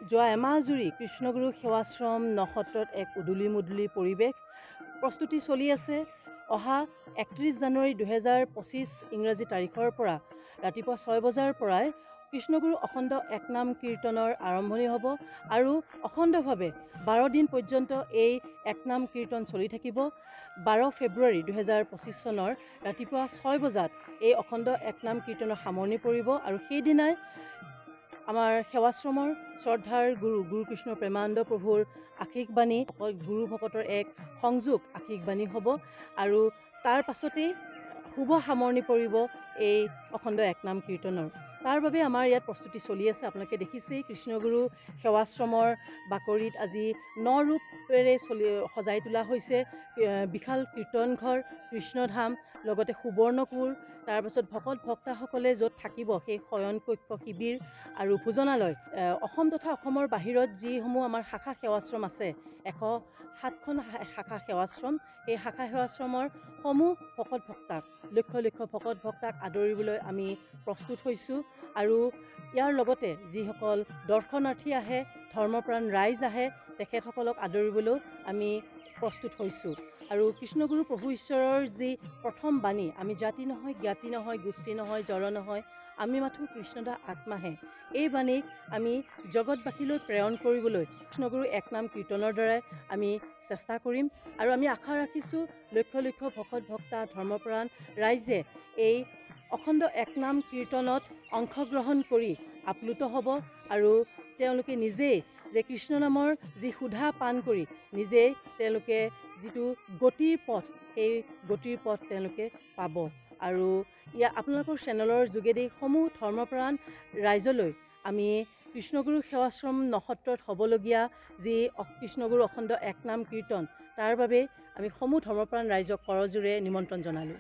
যোৱা এমাহ জুৰি কৃষ্ণগুৰু সেৱাশ্ৰম নসত্ৰত এক উদুলি মুদুলি পৰিৱেশ প্ৰস্তুতি চলি আছে। অহা 31 জানুৱাৰী 2025 ইংৰাজী তাৰিখৰ পৰা ৰাতিপুৱা 6 বজাৰ পৰাই কৃষ্ণগুৰু অখণ্ড একনাম কীৰ্তনৰ আৰম্ভণি হ'ব আৰু অখণ্ডভাৱে 12 দিন পৰ্যন্ত এই একনাম কীৰ্তন চলি থাকিব। 12 ফেব্ৰুৱাৰী 2025 চনৰ ৰাতিপুৱা 6 বজাত এই অখণ্ড একনাম কীৰ্তনৰ সামৰণি পৰিব আৰু সেইদিনাই আমাৰ সেৱাশ্ৰমৰ শ্ৰদ্ধাৰ গুৰু কৃষ্ণ প্ৰেমানন্দ প্ৰভুৰ আশীষবাণী গুৰু ভকতৰ এক সংযোগ আশীষবাণী হ'ব আৰু তাৰ পাছতেই শুভ সামৰণি পৰিব এই অখণ্ড একনাম কীৰ্তনৰ। তাৰ বাবে আমাৰ ইয়াত প্ৰস্তুতি চলি আছে। আপোনালোকে দেখিছেই কৃষ্ণগুৰু সেৱাশ্ৰমৰ বাকৰিত আজি 9 ৰূপেৰে সজাই তোলা হৈছে বিশাল কীৰ্তনঘৰ, কৃষ্ণধাম, লগতে সুবৰ্ণপুৰ, তাৰপাছত ভকত ভক্তাসকলে য'ত থাকিব সেই শয়ন কক্ষ, শিবিৰ আৰু ভোজনালয়। অসম তথা অসমৰ বাহিৰত যিসমূহ আমাৰ শাখা সেৱাশ্ৰম আছে, 107খন শাখা সেৱাশ্ৰম, এই শাখা সেৱাশ্ৰমৰ সমূহ ভকত ভক্তাক, লক্ষ লক্ষ ভকত ভক্তাক আদৰিবলৈ আমি প্ৰস্তুত হৈছোঁ আৰু ইয়াৰ লগতে যিসকল দৰ্শনাৰ্থী আহে, ধৰ্মপ্ৰাণ ৰাইজ আহে, তেখেতসকলক আদৰিবলৈও আমি প্ৰস্তুত হৈছোঁ। আৰু কৃষ্ণগুৰু প্ৰভু ঈশ্বৰৰ যি প্ৰথম বাণী, আমি জাতি নহয়, জ্ঞাতি নহয়, গোষ্ঠী নহয়, জড় নহয়, আমি মাথো কৃষ্ণদা আত্মাহে, এই বাণীক আমি জগতবাসীলৈ প্ৰেৰণ কৰিবলৈ কৃষ্ণগুৰু একনাম কীৰ্তনৰ দ্বাৰাই আমি চেষ্টা কৰিম আৰু আমি আশা ৰাখিছোঁ লক্ষ লক্ষ ভকত ভক্তা, ধৰ্মপ্ৰাণ ৰাইজে এই অখণ্ড একনাম কীৰ্তনত অংশগ্ৰহণ কৰি আপ্লুত হ'ব আৰু তেওঁলোকে নিজেই যে কৃষ্ণ নামৰ যি সুধা পান কৰি নিজেই তেওঁলোকে যিটো গতিৰ পথ, সেই গতিৰ পথ তেওঁলোকে পাব। আৰু আপোনালোকৰ চেনেলৰ যোগেদি সমূহ ধৰ্মপ্ৰাণ ৰাইজলৈ আমি কৃষ্ণগুৰু সেৱাশ্ৰম নসত্ৰত হ'বলগীয়া যি কৃষ্ণগুৰু অখণ্ড একনাম কীৰ্তন, তাৰ বাবে আমি সমূহ ধৰ্মপ্ৰাণ ৰাইজক কৰজোৰে নিমন্ত্ৰণ জনালোঁ।